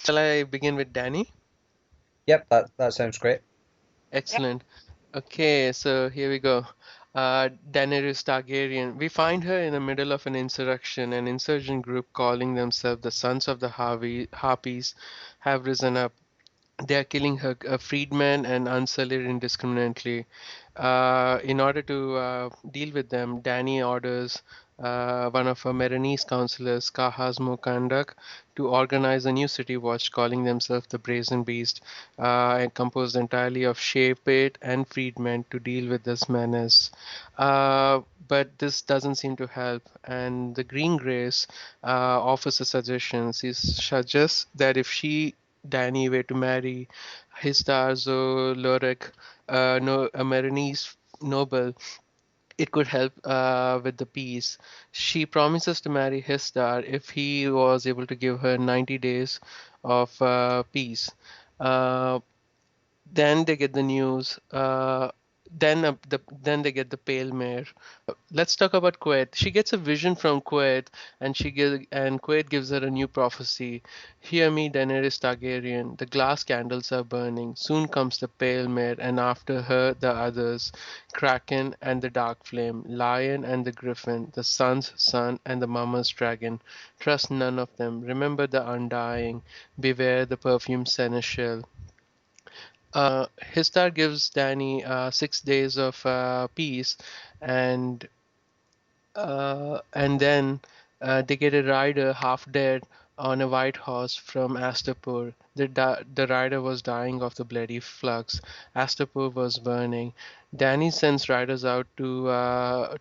Shall I begin with Danny? Yep, that sounds great. Excellent. Okay, so here we go. Daenerys Targaryen. We find her in the middle of an insurrection. An insurgent group calling themselves the Sons of the Harpies have risen up. They are killing her freedmen and unsullied indiscriminately. In order to deal with them, Danny orders one of her Meereenese counselors, Kahaz Mokandak, to organize a new city watch calling themselves the Brazen Beast, and composed entirely of Shape and freedmen to deal with this menace. But this doesn't seem to help, and the Green Grace offers a suggestion. She suggests that if Danny were to marry Histarzo Lorek, no, a Meereenese noble, it could help with the peace. She promises to marry Histar if he was able to give her 90 days of peace. Uh, then they get the news. Then they get the pale mare. Let's talk about Quet. She gets a vision from Quet, and Quet gives her a new prophecy. Hear me, Daenerys Targaryen. The glass candles are burning. Soon comes the pale mare, and after her the others: Kraken and the dark flame, Lion and the griffin, the sun's son and the mama's dragon. Trust none of them. Remember the undying. Beware the perfumed seneschal. Histar gives Danny 6 days of peace, and then they get a rider half dead on a white horse from Astapur. The rider was dying of the bloody flux. Astapur was burning. Danny sends riders out to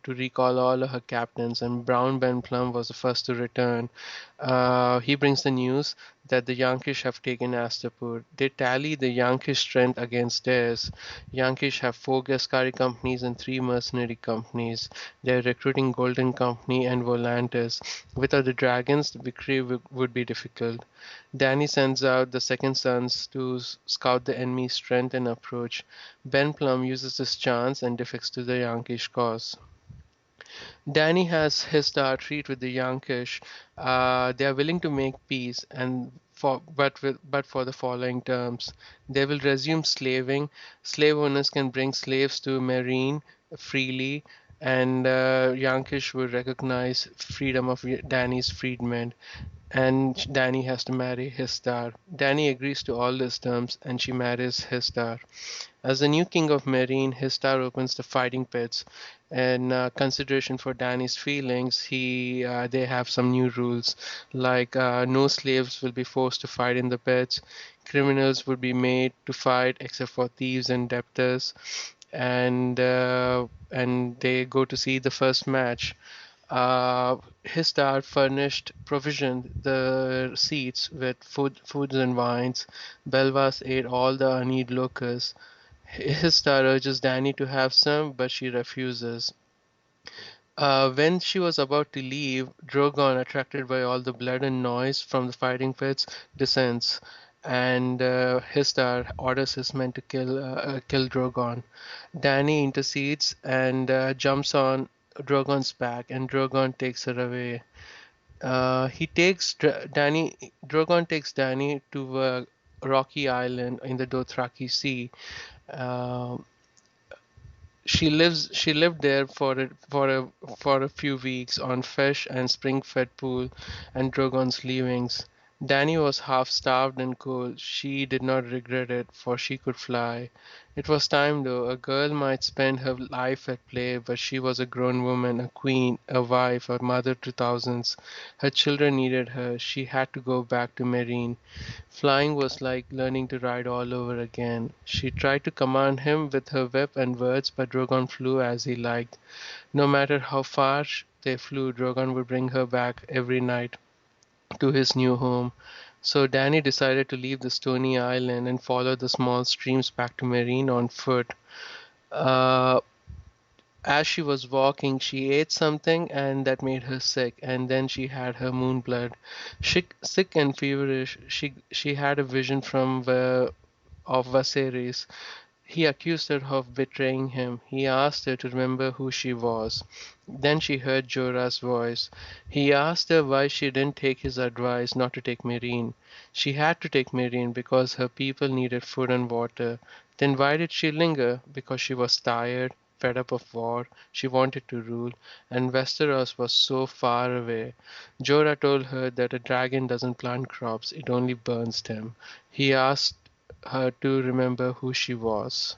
recall all of her captains, and Brown Ben Plum was the first to return. He brings the news that the Yankish have taken Astapur. They tally the Yankish strength against theirs. Yankish have four Gascari companies and three mercenary companies. They are recruiting Golden Company and Volantis. Without the dragons, the victory would be difficult. Danny sends out the second sons to scout the enemy's strength and approach. Ben Plum uses this chance and defects to the Yankish cause. Danny has his treat with the Yankish. They are willing to make peace, and but for the following terms: they will resume slaving. Slave owners can bring slaves to Meereen freely, and Yankish will recognize freedom of Danny's freedmen, and Danny has to marry his star. Danny agrees to all these terms, and she marries his star. As the new king of Meereen, Histar opens the fighting pits. In consideration for Danny's feelings, they have some new rules, like no slaves will be forced to fight in the pits. Criminals would be made to fight, except for thieves and debtors. And they go to see the first match. His dad furnished provisioned the seats with foods and wines. Belvas ate all the uneaten locusts. His star urges Danny to have some, but she refuses. When she was about to leave, Drogon, attracted by all the blood and noise from the fighting pits, descends, and Histar orders his men to kill Drogon. Danny intercedes and jumps on Drogon's back, and Drogon takes her away. He takes Danny. Drogon takes Danny to a rocky island in the Dothraki Sea. Uh, she lived there for a few weeks on fish and spring-fed pool and Drogon's leavings. Danny was half starved and cold. She did not regret it, for she could fly. It was time though. A girl might spend her life at play, but she was a grown woman, a queen, a wife, a mother to thousands. Her children needed her. She had to go back to Meereen. Flying was like learning to ride all over again. She tried to command him with her whip and words, but Drogon flew as he liked. No matter how far they flew, Drogon would bring her back every night to his new home. So Danny decided to leave the stony island and follow the small streams back to Meereen on foot. Uh, as she was walking, she ate something and that made her sick, and then she had her moon blood. Sick and feverish, she had a vision of Viserys. He accused her of betraying him. He asked her to remember who she was. Then she heard Jorah's voice. He asked her why she didn't take his advice not to take Meereen. She had to take Meereen because her people needed food and water. Then why did she linger? Because she was tired, fed up of war. She wanted to rule, and Westeros was so far away. Jorah told her that a dragon doesn't plant crops, it only burns them. He asked her to remember who she was.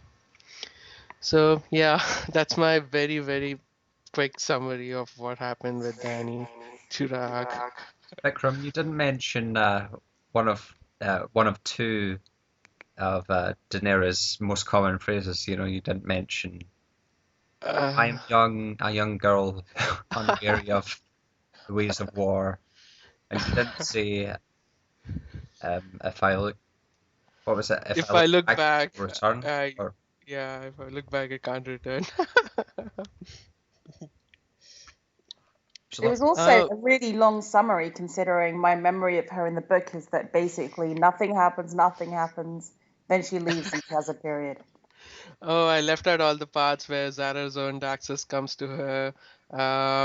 So, yeah, that's my very, very quick summary of what happened with Danny Chirag. Vikram, you didn't mention one of two of Daenerys' most common phrases. You didn't mention "I Uh, am young, a young girl, unwary of the ways of war," and you didn't say "If I look, what was it? If I if I look look back, back, I'll return." I Or yeah, if I look back, I can't return. It Ursula? was also uh, a really long summary, considering my memory of her in the book is that basically nothing happens, then she leaves and she has a period. Oh, I left out all the parts where Zara's own access comes to her.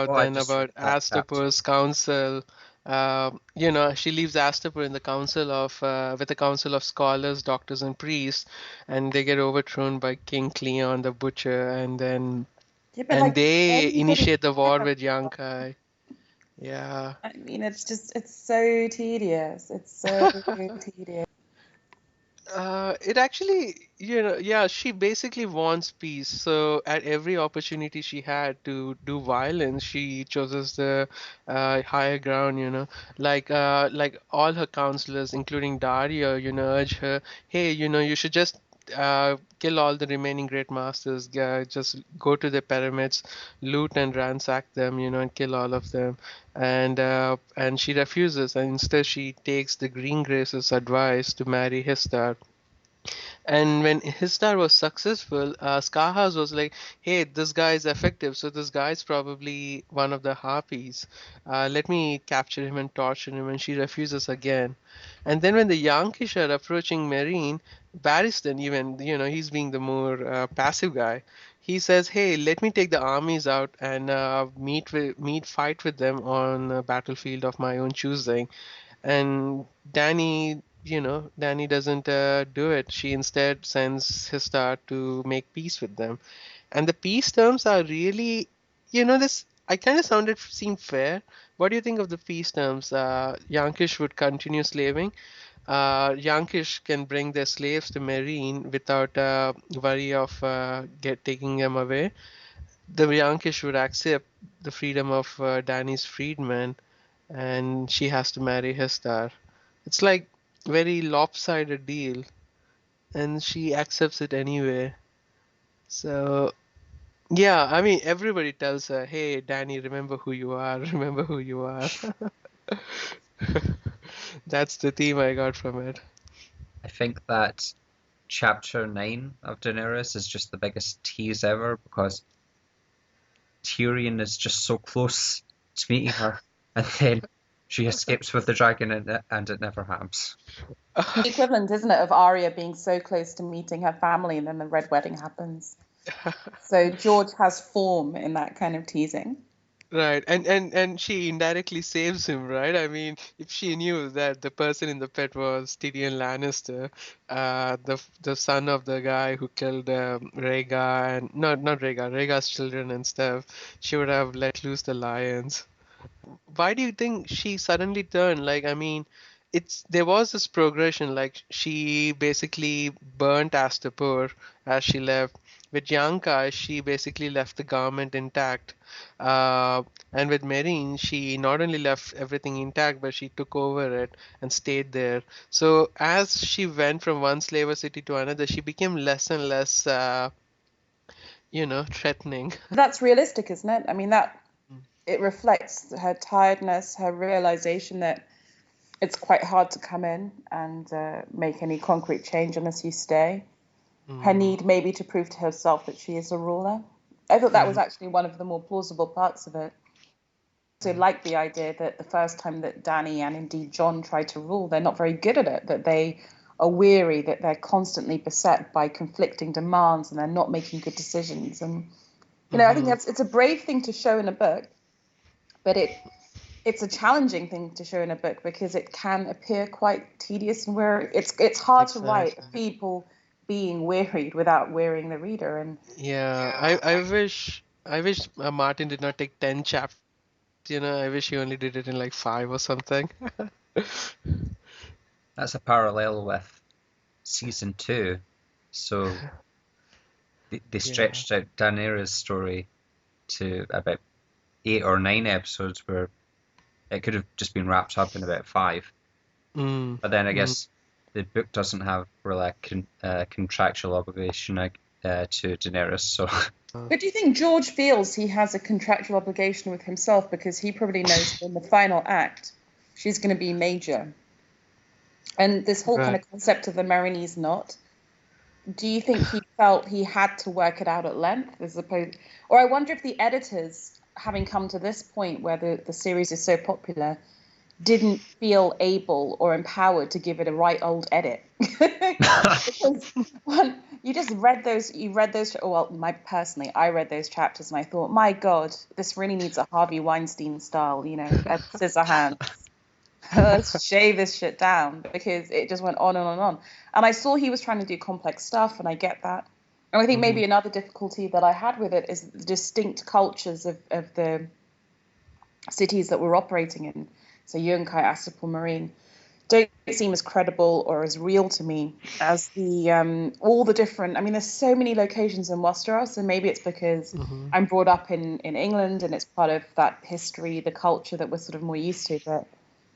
Oh, I Then just about read that chapter. Astapur's council. She leaves Astapur in the council of with a council of scholars, doctors, and priests, and they get overthrown by King Cleon the Butcher, Yeah, but and like they anybody initiate the war cares. with Yunkai. Yeah. I mean, it's so tedious. It's so tedious. It actually, yeah, she basically wants peace. So at every opportunity she had to do violence, she chooses the higher ground, like all her counselors, including Daria, urge her, hey, you should just kill all the remaining great masters, just go to the pyramids, loot and ransack them, and kill all of them. And she refuses, and instead she takes the Green Grace's advice to marry Histar. And when Histar was successful, Skahas was like, "Hey, this guy is effective, so this guy is probably one of the harpies. Let me capture him and torture him." And she refuses again. And then when the Yankish are approaching Meereen, Barristan, even he's being the more passive guy. He says, "Hey, let me take the armies out and fight with them on a battlefield of my own choosing." And Danny doesn't do it. She instead sends Hista to make peace with them. And the peace terms are really, this. I kind of seem fair. What do you think of the peace terms? Yankish would continue slaving. Yankish can bring their slaves to Meereen without worry of get taking them away. The Yankish would accept the freedom of Danny's freedman, and she has to marry Histar. It's like very lopsided deal, and she accepts it anyway. So yeah, I mean everybody tells her, "Hey, Danny, remember who you are. Remember who you are." That's the theme I got from it. I think that chapter 9 of Daenerys is just the biggest tease ever because Tyrion is just so close to meeting her, and then she escapes with the dragon, and it never happens. The equivalent, isn't it, of Arya being so close to meeting her family and then the Red Wedding happens. So George has form in that kind of teasing. Right, and she indirectly saves him, right? I mean, if she knew that the person in the pit was Tyrion Lannister, the son of the guy who killed Rhaegar and not Rhaegar, Rhaegar's children and stuff, she would have let loose the lions. Why do you think she suddenly turned? Like, I mean, there was this progression. Like, she basically burnt Astapor as she left. With Yanka, she basically left the garment intact. Uh, and with Meereen, she not only left everything intact, but she took over it and stayed there. So as she went from one slaver city to another, she became less and less, threatening. That's realistic, isn't it? I mean, that it reflects her tiredness, her realization that it's quite hard to come in and make any concrete change unless you stay. Her Mm, need maybe to prove to herself that she is a ruler. I thought that was mhm, actually one of the more plausible parts of it. So mm, like the idea that the first time that Danny and indeed John try to rule, they're not very good at it, that they are weary, that they're constantly beset by conflicting demands and they're not making good decisions. And I think it's a brave thing to show in a book, but it's a challenging thing to show in a book because it can appear quite tedious and where it's hard to write people being wearied without wearying the reader. And Yeah, I wish Martin did not take 10 chapters. I wish he only did it in like 5 or something. That's a parallel with season 2. So they Yeah. stretched out Daenerys' story to about 8 or 9 episodes, where it could have just been wrapped up in about 5. Mm, But then I mm. guess the book doesn't have really a contractual obligation to Daenerys, so but do you think George feels he has a contractual obligation with himself because he probably knows that in the final act she's going to be major? And this whole kind Right. of concept of the Marinese knot, do you think he felt he had to work it out at length as opposed, or I wonder if the editors, having come to this point where the series is so popular, didn't feel able or empowered to give it a right old edit. Because personally, I read those chapters and I thought, my God, this really needs a Harvey Weinstein style, a scissor hand. Let's shave this shit down, because it just went on and on and on. And I saw he was trying to do complex stuff, and I get that. And I think maybe another difficulty that I had with it is the distinct cultures of the cities that we're operating in. So Yunkai, Astapor, Meereen don't seem as credible or as real to me as the all the different. I mean, there's so many locations in Westeros, and maybe it's because I'm brought up in England and it's part of that history, the culture that we're sort of more used to. But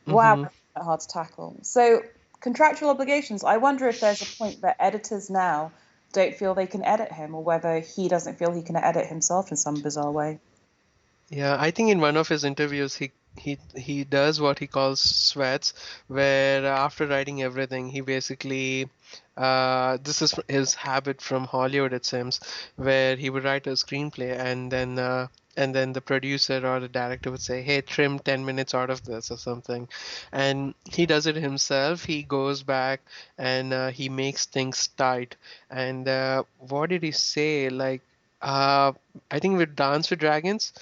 wow, Mm-hmm. that's hard to tackle. So contractual obligations. I wonder if there's a point that editors now don't feel they can edit him, or whether he doesn't feel he can edit himself in some bizarre way. Yeah, I think in one of his interviews, he does what he calls sweats, where after writing everything, he basically this is his habit from Hollywood, it seems, where he would write a screenplay and then the producer or the director would say, "Hey, trim 10 minutes out of this or something," and he does it himself. He goes back and he makes things tight. And what did he say? Like, I think with Dance with Dragons,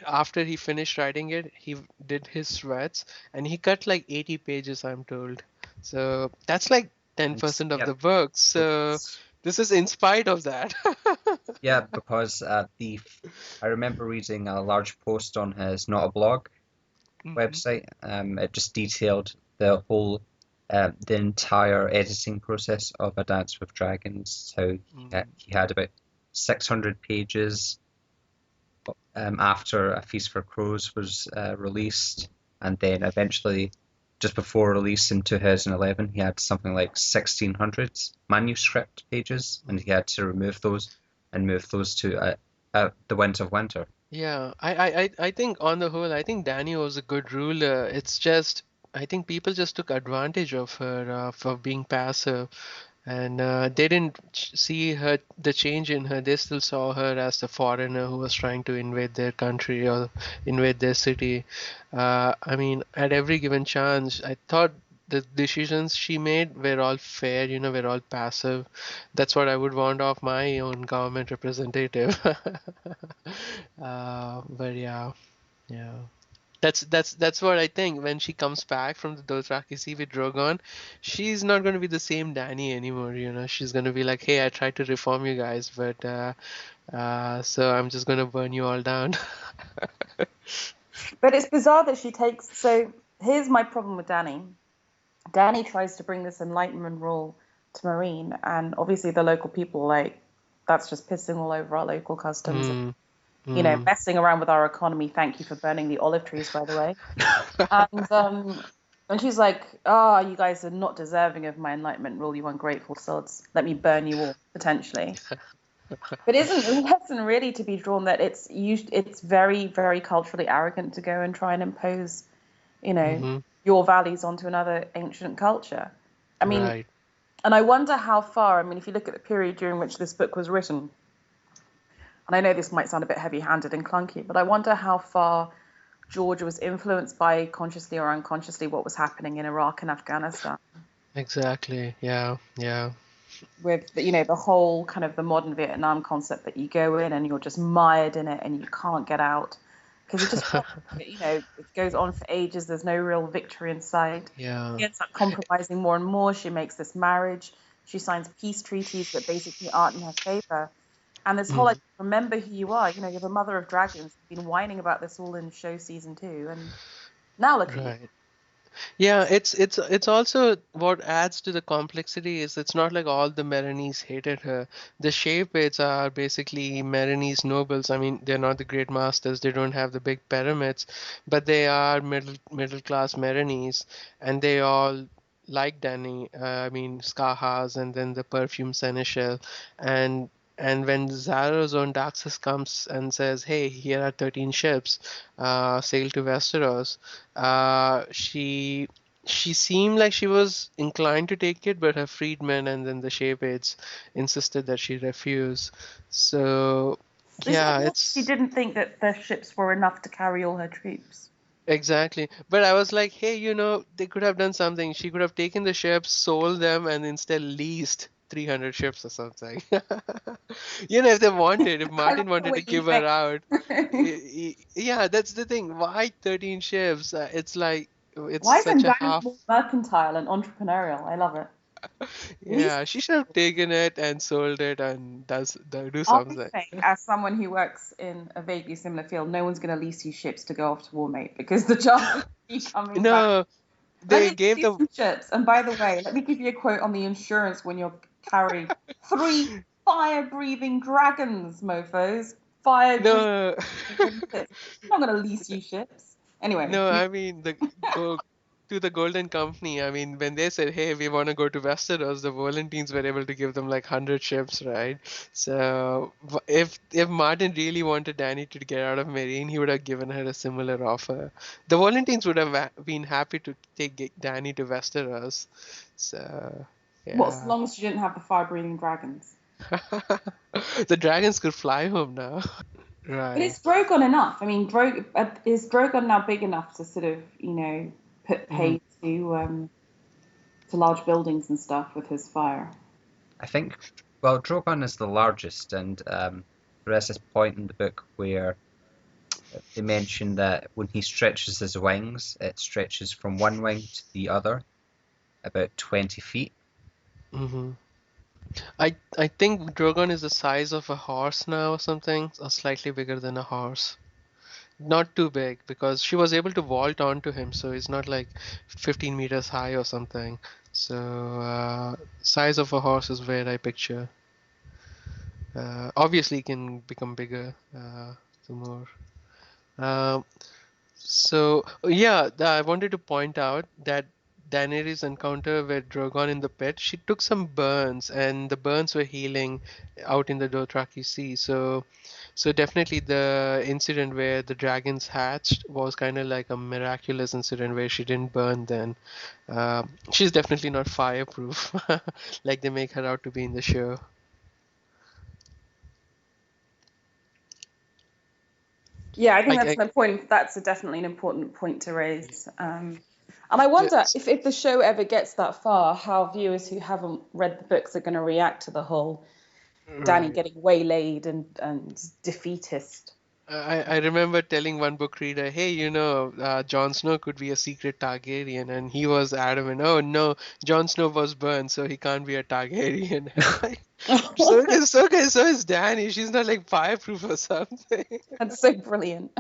after he finished writing it, he did his sweats and he cut like 80 pages, I'm told. So that's like and 10% of yeah, the book. So this is in spite of that. yeah, because I remember reading a large post on his Not a Blog Mhm, website. It just detailed the entire editing process of A Dance with Dragons. How mhm, he had about 600 pages after A Feast for Crows was released, and then eventually, just before release in 2011, he had something like 1600 manuscript pages, and he had to remove those and move those to The Winds of Winter. Yeah, I think on the whole, I think Danny was a good ruler. It's just, I think people just took advantage of her for being passive, and they didn't see her the change in her. They still saw her as the foreigner who was trying to invade their country or invade their city. I mean, at every given chance, I thought the decisions she made were all fair, were all passive. That's what I would want of my own government representative. But yeah, yeah. That's what I think. When she comes back from the Dothraki Sea with Drogon, she's not going to be the same Dany anymore. She's going to be like, "Hey, I tried to reform you guys, but so I'm just going to burn you all down." But it's bizarre that she takes. So here's my problem with Danny. Danny tries to bring this Enlightenment rule to Meereen, and obviously the local people are like, that's just pissing all over our local customs. Mm, mm. Messing around with our economy. Thank you for burning the olive trees, by the way. And she's like, "Oh, you guys are not deserving of my Enlightenment rule, you ungrateful sods. Let me burn you all, potentially." But isn't the lesson really to be drawn that it's very, very culturally arrogant to go and try and impose, Mm-hmm. your values onto another ancient culture? I mean, Right. and I wonder how far. I mean, if you look at the period during which this book was written, and I know this might sound a bit heavy-handed and clunky, but I wonder how far Georgia was influenced by, consciously or unconsciously, what was happening in Iraq and Afghanistan. Exactly. Yeah. Yeah. with the, the whole kind of the modern Vietnam concept that you go in and you're just mired in it and you can't get out because it just it goes on for ages. There's no real victory in sight. Yeah. She ends up compromising more and more. She makes this marriage. She signs peace treaties that basically aren't in her favor. And this whole Mhm. idea, remember who you are. You're the mother of dragons. You've been whining about this all in show season 2, and now look at you. Right. Yeah, it's also what adds to the complexity is it's not like all the Meereenese hated her. The Shapeids are basically Meereenese nobles. I mean, they're not the great masters. They don't have the big pyramids, but they are middle class Meereenese, and they all like Danny. I mean, Skahas, and then the perfume seneschal, and and when Zaro's own Daxus comes and says, "Hey, here are 13 ships, sail to Westeros." She seemed like she was inclined to take it, but her freedmen and then the Shepherds insisted that she refuse. So Is it yeah, more she it's didn't think that the ships were enough to carry all her troops? exactly. But I was like, hey, they could have done something. She could have taken the ships, sold them, and instead leased 300 ships or something. If they wanted, if I love Martin the wanted to way you give her out, think. yeah, that's the thing. Why 13 ships? It's like it's Why such isn't a Danny half. more mercantile and entrepreneurial? I love it. Least Yeah, she should have taken it and sold it and do I'll be something. saying, as someone who works in a vaguely similar field, no one's going to lease you ships to go off to war, mate, because the chances of you coming back. No, Let they me gave lease the you some ships. And by the way, let me give you a quote on the insurance when you're carrying 3 fire-breathing dragons, mofos. Fire-breathing no, I'm not going to lease you ships. Anyway, no. I mean the go to the Golden Company. I mean when they said, "Hey, we want to go to Westeros," the Volantines were able to give them like 100 ships, right? So if Martin really wanted Dany to get out of Meereen, he would have given her a similar offer. The Volantines would have been happy to take Dany to Westeros. So what, as yeah. long as you didn't have the fire-breathing dragons. The dragons could fly home now. But Right. is Drogon enough? I mean, is Drogon now big enough to sort of, put Mhm. pay to large buildings and stuff with his fire? I think, well, Drogon is the largest, and there is this point in the book where they mention that when he stretches his wings, it stretches from one wing to the other about 20 feet. hmm I think Drogon is the size of a horse now or something, or slightly bigger than a horse. Not too big because she was able to vault onto him, so he's not like 15 meters high or something. So size of a horse is where I picture. Obviously, it can become bigger the more. Um, So, yeah, I wanted to point out that Daenerys' encounter with Drogon in the pit, she took some burns, and the burns were healing out in the Dothraki Sea. So definitely the incident where the dragons hatched was kind of like a miraculous incident where she didn't burn then. She's definitely not fireproof, like they make her out to be in the show. Yeah, I think I, that's I, an point. That's definitely an important point to raise. And I wonder yes, if the show ever gets that far, how viewers who haven't read the books are going to react to the whole Danny right. getting waylaid and defeatist. I remember telling one book reader, hey, Jon Snow could be a secret Targaryen, and he was adamant, oh no, Jon Snow was burned, so he can't be a Targaryen. I'm like, so is Dany. She's not like fireproof or something. That's so brilliant.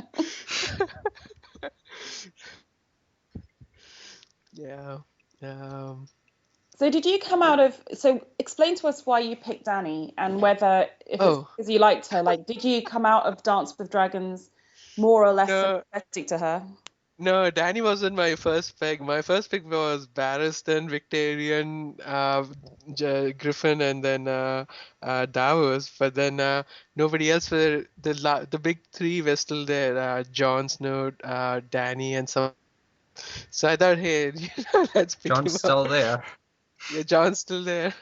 Yeah. Um, So did you come out of so explain to us why you picked Danny and whether if it's oh, because you liked her, like did you come out of Dance with Dragons more or less no, sympathetic to her? no, Danny wasn't my first pick. My first pick was Barristan, Victorian, Griffin, and then Davos. But then nobody else were the big three were still there. Jon Snow, Danny, and some. So I thought, hey, let's pick John's him up. still there. Yeah, John's still there.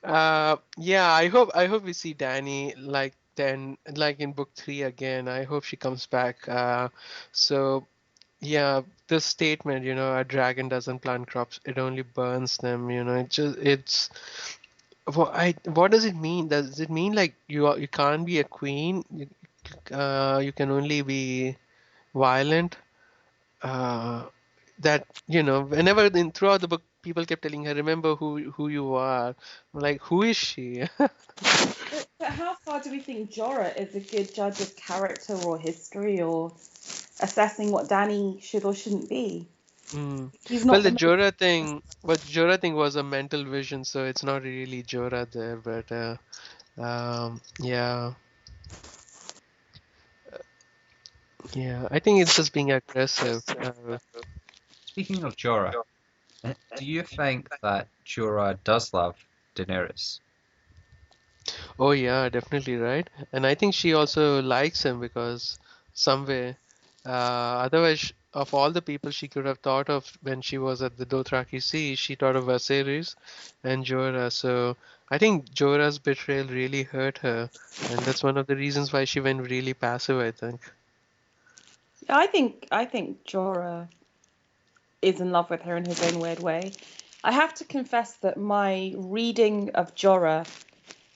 Yeah, I hope we see Danny like in book 3 again. I hope she comes back. So Yeah, this statement, a dragon doesn't plant crops, it only burns them, what does it mean? Does it mean like you can't be a queen? You can only be violent? Uh, that, whenever throughout the book, people kept telling her, remember who you are. I'm like, who is she? But how far do we think Jorah is a good judge of character or history or assessing what Dany should or shouldn't be? Mm. He's Well, not the the most. Jorah thing, what Jorah thing was a mental vision, so it's not really Jorah there, but yeah, yeah. I think it's just being aggressive. Speaking of Jorah, do you think that Jorah does love Daenerys? Oh yeah, definitely right. And I think she also likes him because some way, otherwise, of all the people she could have thought of when she was at the Dothraki Sea, she thought of Viserys and Jorah. So I think Jorah's betrayal really hurt her, and that's one of the reasons why she went really passive, I think. I think Jorah is in love with her in his own weird way. I have to confess that my reading of Jorah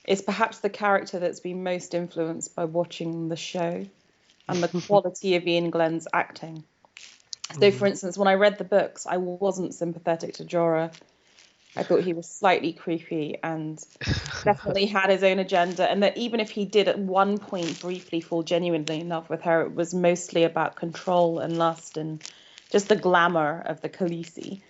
is perhaps the character that's been most influenced by watching the show and the quality of Ian Glenn's acting. So, for Mhm. instance, when I read the books, I wasn't sympathetic to Jorah. I thought he was slightly creepy and definitely had his own agenda. And that even if he did at one point briefly fall genuinely in love with her, it was mostly about control and lust and just the glamour of the Khaleesi.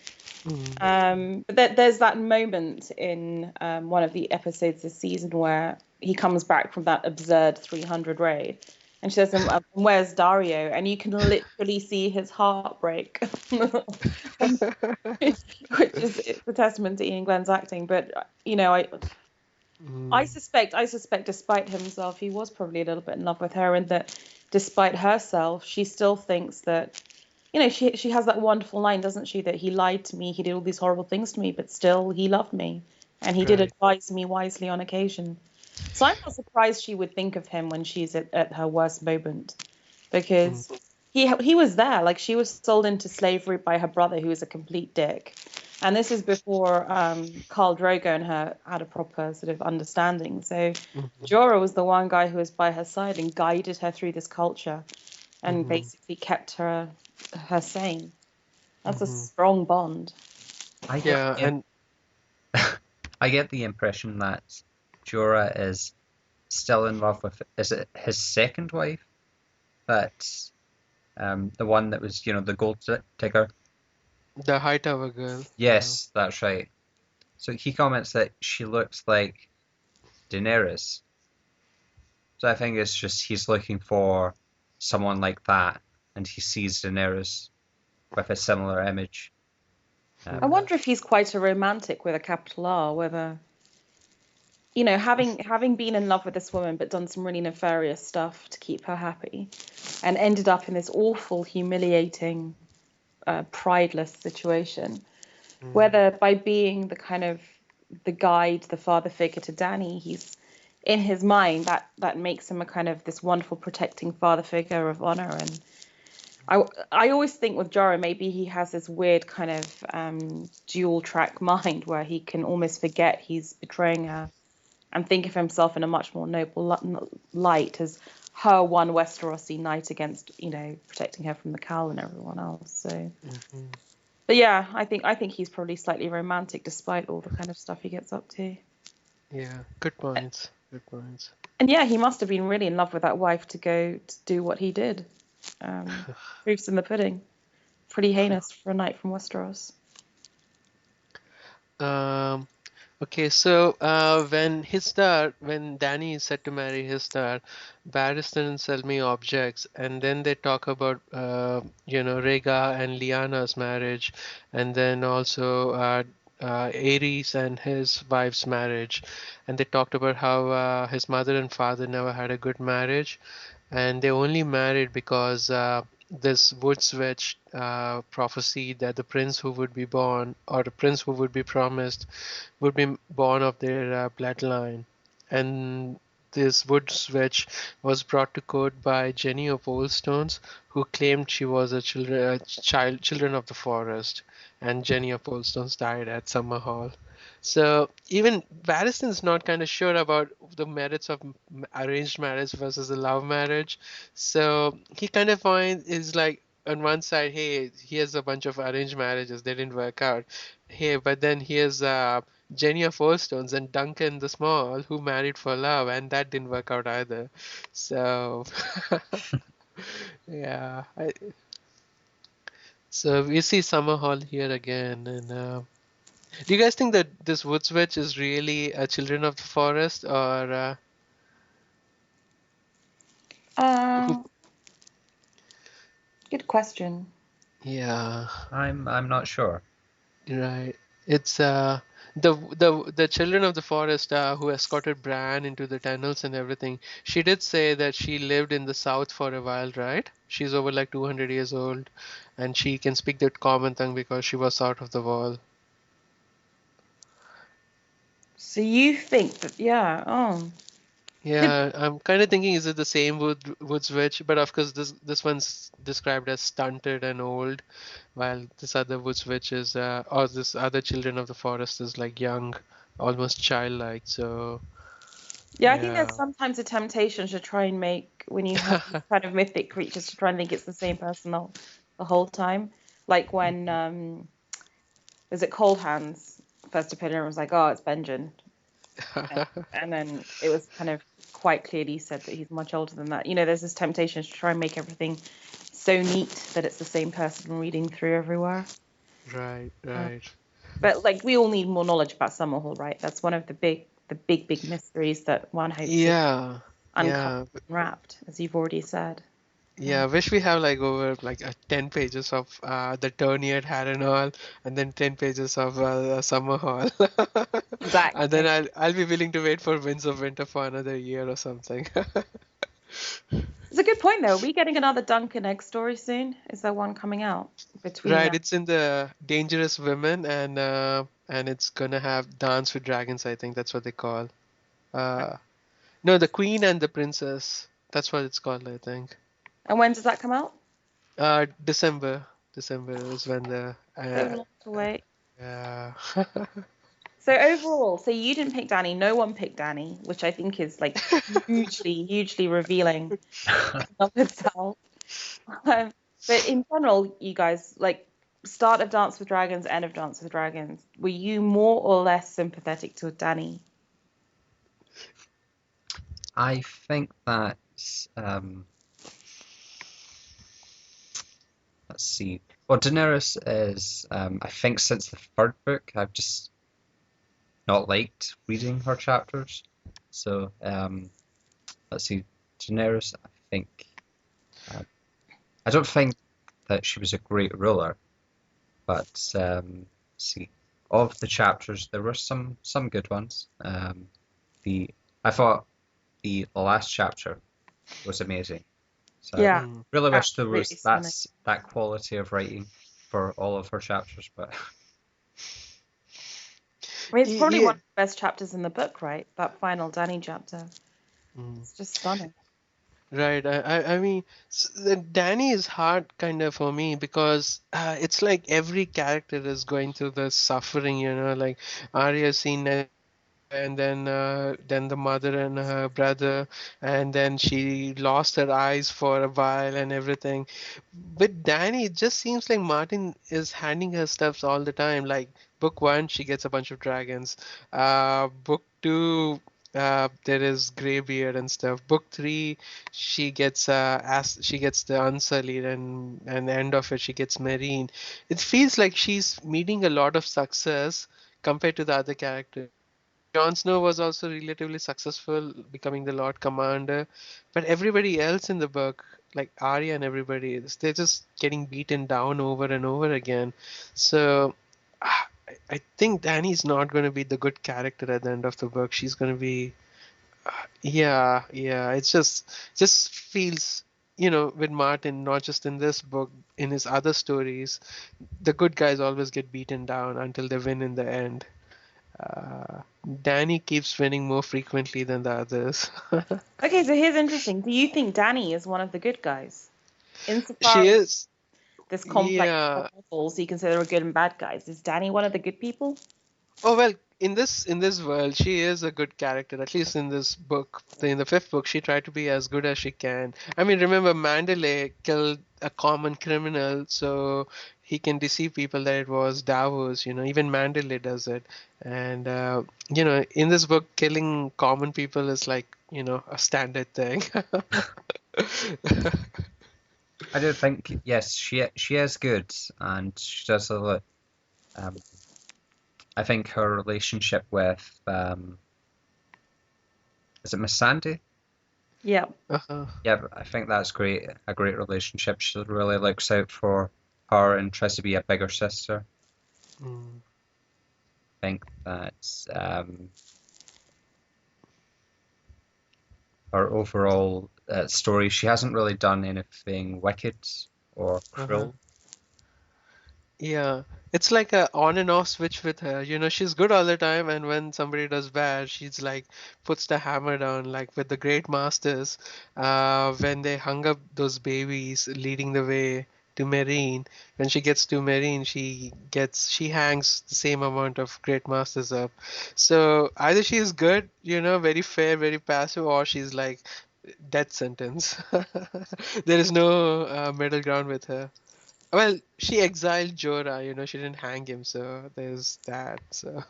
Mhm. But there's that moment in one of the episodes this season where he comes back from that absurd 300 raid. And she says, where's Dario? And you can literally see his heart break, which is it's a testament to Ian Glenn's acting. But, Mm. I suspect despite himself, he was probably a little bit in love with her, and that despite herself, she still thinks that she has that wonderful line, doesn't she, that he lied to me, he did all these horrible things to me, but still he loved me, and he did Right. advise me wisely on occasion. So I'm not surprised she would think of him when she's at her worst moment, Mm. because he was there. Like, she was sold into slavery by her brother, who was a complete dick. And this is before Khal Drogo and her had a proper sort of understanding. So Mhm. Jorah was the one guy who was by her side and guided her through this culture and Mhm. basically kept her sane. That's a Mhm. strong bond. I get Yeah, the and I get the impression that Jorah is still in love with, is it his second wife? That the one that was, the gold digger. the Hightower girl. Yeah. Yes, that's right. So he comments that she looks like Daenerys. So I think it's just he's looking for someone like that, and he sees Daenerys with a similar image. I Um, Mm. wonder if he's quite a romantic with a capital R, whether having been in love with this woman but done some really nefarious stuff to keep her happy, and ended up in this awful, humiliating, prideless situation. Mm. Whether by being the kind of the guide, the father figure to Dany, he's in his mind that makes him a kind of this wonderful protecting father figure of honor. And I always think with Jorah, maybe he has this weird kind of dual track mind where he can almost forget he's betraying her and think of himself in a much more noble light as her one Westerosi knight against, protecting her from the Khal and everyone else. So, Mhm. but yeah, I think he's probably slightly romantic despite all the kind of stuff he gets up to. Yeah, good points. Good points. And yeah, he must have been really in love with that wife to go to do what he did. Proofs in the pudding. Pretty heinous for a knight from Westeros. Um, okay, so when Danny is set to marry Histar, Barristan and Selmy objects, and then they talk about Rhaegar and Lyanna's marriage, and then also Aerys and his wife's marriage, and they talked about how his mother and father never had a good marriage, and they only married because this Woods Witch prophesied that the prince who would be born, or the prince who would be promised, would be born of their bloodline. And this wood witch was brought to court by Jenny of Oldstones, who claimed she was children of the forest, and Jenny of Oldstones died at Summer Hall. So even Barristan's not kind of sure about the merits of arranged marriage versus a love marriage. So he kind of finds is like on one side, hey, here's a bunch of arranged marriages, they didn't work out. Hey, but then here's Jenny of Oldstones and Duncan the Small, who married for love, and that didn't work out either. So, yeah. So we see Summer Hall here again, and do you guys think that this Woods Witch is really a Children of the Forest, or who? Um, Good question. Yeah, I'm not sure. right. It's the children of the forest who escorted Bran into the tunnels and everything. She did say that she lived in the south for a while, right? She's over like 200 years old, and she can speak the common tongue because she was out of the wall. So you think that, yeah, oh, good. Yeah, I'm kind of thinking, is it the same Woods Witch? But of course, this one's described as stunted and old, while this other Woods Witch is, or this other Children of the Forest is like young, almost childlike. So Yeah, I think yeah. there's sometimes a temptation to try and make, when you have these kind of mythic creatures, to try and think it's the same person the whole time. Like when, was it Cold Hands first appeared and was like, oh, it's Benjen. And then it was kind of quite clearly said that he's much older than that. You know, there's this temptation to try and make everything so neat that it's the same person reading through everywhere. Right, Uh, right. But like, we all need more knowledge about Summerhall, right? That's one of the big mysteries that one hopes to Yeah, uncovered yeah, and wrapped, as you've already said. yeah. Wish we have like over like 10 pages of the tourney at Harrenhal, and then 10 pages of Summer Hall. And then Exactly. I'll be willing to wait for Winds of Winter for another year or something. It's a good point, though. Are we getting another Dunk and Egg story soon? Is there one coming out between Right, now? it's in the Dangerous Women, and it's gonna have Dance with Dragons, I think that's what they call. Uh, no, the Queen and the Princess. That's what it's called, I think. And when does that come out? December. December is when the So long to wait. yeah. So overall, so you didn't pick Danny. No one picked Danny, which I think is like hugely revealing of itself. But in general, you guys, like start of Dance with Dragons, end of Dance with Dragons, were you more or less sympathetic to Danny? I think that let's see. Well, Daenerys is I think since the third book, I've just not liked reading her chapters. So let's see. Daenerys, I think I don't think that she was a great ruler, but let's see. Of the chapters, there were some good ones. The I thought the last chapter was amazing. So I Yeah, Mm. really wish there absolutely was stunning. that quality of writing for all of her chapters, but I mean, it's probably Yeah. one of the best chapters in the book, right? That final Danny chapter. Mm. It's just stunning. Right. I mean, Danny is hard kind of for me because it's like every character is going through the suffering, like Arya's seen and then the mother and her brother, and then she lost her eyes for a while and everything. With Danny, it just seems like Martin is handing her stuffs all the time. Like book one, she gets a bunch of dragons. Book two, there is Greybeard and stuff. Book three, she gets the Unsullied, and the end of it, she gets Meereen. It feels like she's meeting a lot of success compared to the other characters. Jon Snow was also relatively successful, becoming the Lord Commander, but everybody else in the book, like Arya and everybody, they're just getting beaten down over and over again. So I think Dany's not going to be the good character at the end of the book. She's going to be, yeah, yeah. It's just feels, with Martin, not just in this book, in his other stories, the good guys always get beaten down until they win in the end. Dany keeps winning more frequently than the others. Okay, so here's interesting. Do you think Dany is one of the good guys? She Insofar as is, this complex of yeah. levels you consider are good and bad guys, is Dany one of the good people? Oh well, in this world, she is a good character. At least in this book, in the fifth book, she tried to be as good as she can. I mean, remember Mandalay killed a common criminal, so he can deceive people that it was Davos. Even Mandalay does it. And in this book, killing common people is like a standard thing. I do think, yes, she is good, and she does a lot. Um, I think her relationship with is it Miss Sandy? Yeah. Uh-huh. Yeah, I think that's great. A great relationship. She really looks out for her and tries to be a bigger sister. Mm. I think that's her overall story. She hasn't really done anything wicked or Uh-huh. cruel. Yeah, it's like a on and off switch with her. She's good all the time, and when somebody does bad, she's like puts the hammer down, like with the great masters. When they hung up those babies, leading the way to Meereen. When she gets to Meereen, she hangs the same amount of great masters up. So either she is good, very fair, very passive, or she's like death sentence. There is no middle ground with her. Well, she exiled Jorah, she didn't hang him, so there's that. So,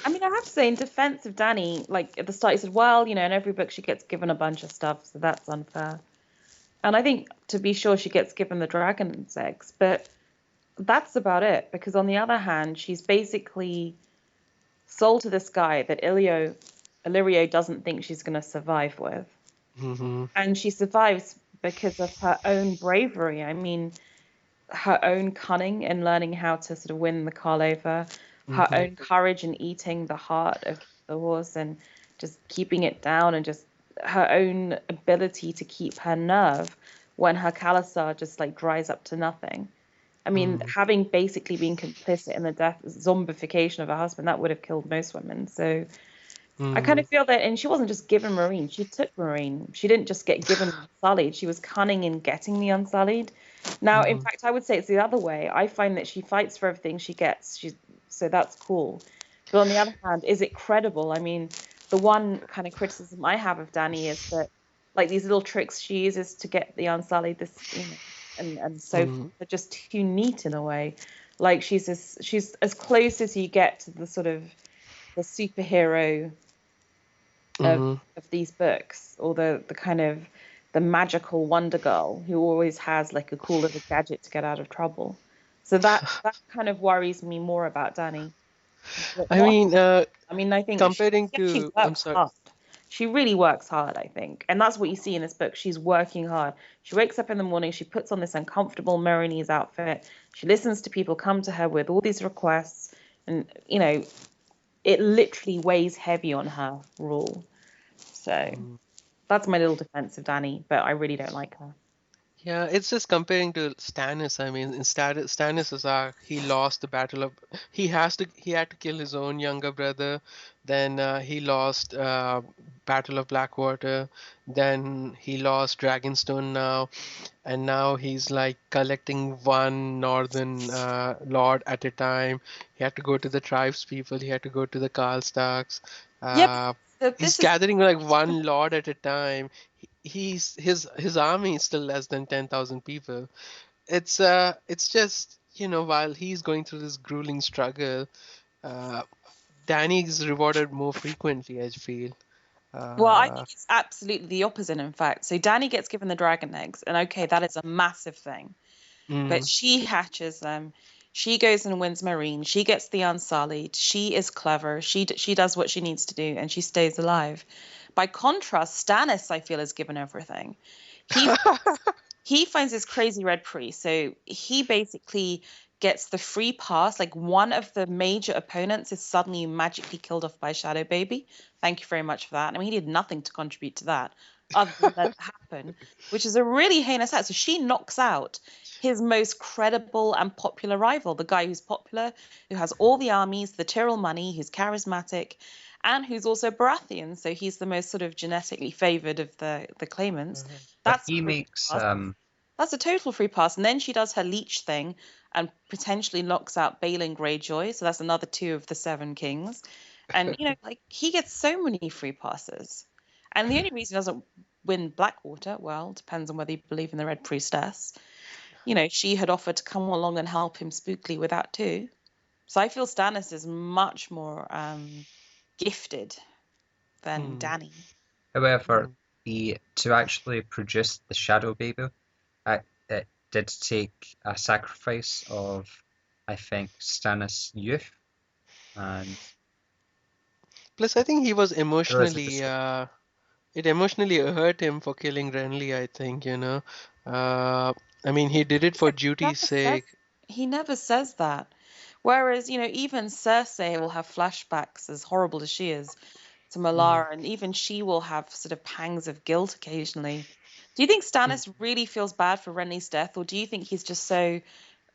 I mean, I have to say, in defense of Dany, like at the start, he said, well, in every book she gets given a bunch of stuff, so that's unfair. And I think, to be sure, she gets given the dragon's eggs, but that's about it. Because on the other hand, she's basically sold to this guy that Illyrio doesn't think she's going to survive with. hmm And she survives because of her own bravery. I mean, her own cunning in learning how to sort of win the Carl over, her hmm own courage in eating the heart of the horse and just keeping it down, and just her own ability to keep her nerve when her Khalasar just like dries up to nothing. I mean, hmm having basically been complicit in the death zombification of her husband, that would have killed most women. So I kind hmm of feel that, and she wasn't just given Meereen, she took Meereen. She didn't just get given Unsullied, she was cunning in getting the Unsullied. Now, in hmm fact, I would say it's the other way. I find that she fights for everything she gets. So that's cool. But on the other hand, is it credible? I mean, the one kind of criticism I have of Dany is that, like, these little tricks she uses to get the Unsullied, and so forth, hmm are just too neat in a way. Like she's as close as you get to the sort of the superhero of hmm these books, or the kind of the magical wonder girl who always has like a cool little gadget to get out of trouble. So that kind of worries me more about Dani. But I not, mean, I mean, I think comparing she actually to, I'm works sorry. hard. She really works hard, I think. And that's what you see in this book. She's working hard. She wakes up in the morning, she puts on this uncomfortable Meronese outfit. She listens to people come to her with all these requests. And, it literally weighs heavy on her rule. So that's my little defense of Dani, but I really don't like her. Yeah, it's just comparing to Stannis. I mean, in Stannis' arc, he lost the battle of. He had to kill his own younger brother. Then he lost Battle of Blackwater. Then he lost Dragonstone now, and now he's like collecting one northern lord at a time. He had to go to the tribes people. He had to go to the Karlstocks. Yeah, Uh, but he's this is gathering like one lord at a time. His army is still less than 10,000 people. It's just while he's going through this grueling struggle, uh Danny is rewarded more frequently, I feel. well, I uh think it's absolutely the opposite, in fact. So Dani gets given the dragon eggs, and okay, that is a massive thing. But mm, she hatches them. She goes and wins Meereen. She gets the Unsullied. She is clever. She does what she needs to do, and she stays alive. By contrast, Stannis, I feel, is given everything. He he finds this crazy red priest. So he basically gets the free pass. Like, one of the major opponents is suddenly magically killed off by Shadow Baby. Thank you very much for that. I mean, he did nothing to contribute to that. other than let it happen, which is a really heinous act. So she knocks out his most credible and popular rival, the guy who's popular, who has all the armies, the Tyrell money, who's charismatic, and who's also Baratheon. So he's the most sort of genetically favored of the claimants. But That's he a free makes pass. That's a total free pass. And then she does her leech thing and potentially knocks out Balin Greyjoy. So that's another 2 of the 7 kings. And, like, he gets so many free passes. And the only reason he doesn't win Blackwater, well, depends on whether you believe in the Red Priestess. She had offered to come along and help him spookily with that too. So I feel Stannis is much more gifted than Dany. However, to actually produce the Shadow Baby, it did take a sacrifice of, I think, Stannis' youth, and Plus, I think he was there is a emotionally, description. it emotionally hurt him for killing Renly, I think. I mean, he did it for duty's sake. He never says that. Whereas, even Cersei will have flashbacks, as horrible as she is, to Malara, and even she will have sort of pangs of guilt occasionally. Do you think Stannis really feels bad for Renly's death, or do you think he's just so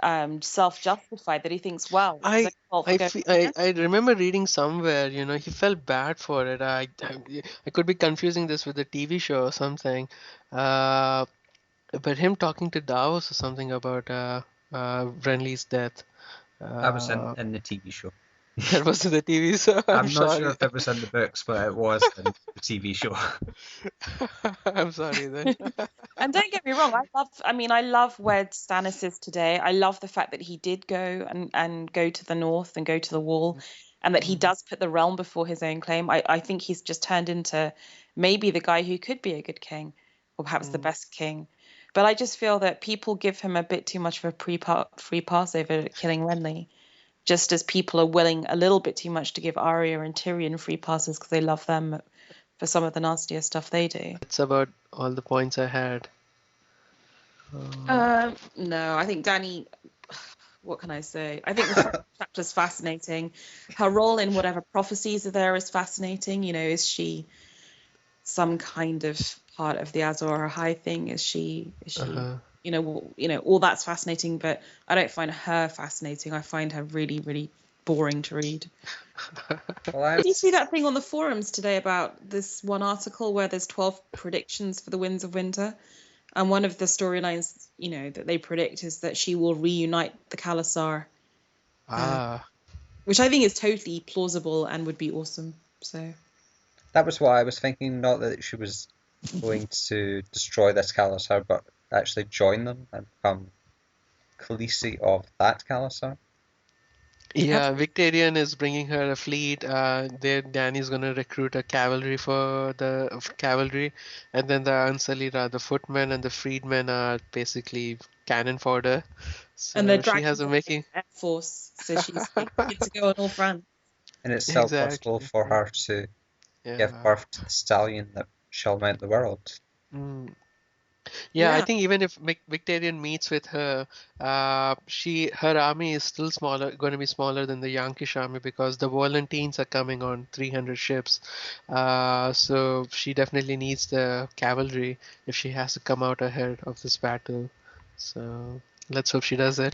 self-justified that he thinks, well, it was I a fault for I, going fe- against I remember reading somewhere, he felt bad for it. I could be confusing this with a TV show or something. Uh, but him talking to Davos or something about Renly's death. That was Uh, in the TV show. that was in the TV, so I'm I'm not sure sorry. if it was in the books, but it was in the TV show. I'm sorry then. And don't get me wrong, I love where Stannis is today. I love the fact that he did go and go to the north and go to the wall, and that he does put the realm before his own claim. I think he's just turned into maybe the guy who could be a good king, or perhaps the best king. But I just feel that people give him a bit too much of a free pass over killing Renly, just as people are willing a little bit too much to give Arya and Tyrion free passes because they love them for some of the nastier stuff they do. That's about all the points I had. No, I think Dany, what can I say? I think the first chapter's fascinating. Her role in whatever prophecies are there is fascinating. Is she some kind of part of the Azor Ahai thing? Is she all that's fascinating, but I don't find her fascinating. I find her really, really boring to read. Well, Did you see that thing on the forums today about this one article where there's 12 predictions for the Winds of Winter? And one of the storylines, that they predict is that she will reunite the Khalasar, which I think is totally plausible and would be awesome. So that was what I was thinking, not that she was going to destroy this Khalasar, but actually join them and become Khaleesi of that Khalasar. Yeah, Victorian is bringing her a fleet. There, Danny's gonna recruit a cavalry for the cavalry, and then the Unsullied are the footmen, and the freedmen are basically cannon fodder. and the So she has dragons a are making. Air Force, so she's good to go on all fronts. And it's still possible Exactly. for her to give Yeah. birth to the stallion that shall mount the world. Mm. Yeah, I Yeah, think even if Victorian meets with her, her army is still going to be smaller than the Yankish army because the Volantines are coming on 300 ships. So she definitely needs the cavalry if she has to come out ahead of this battle. So let's hope she does it.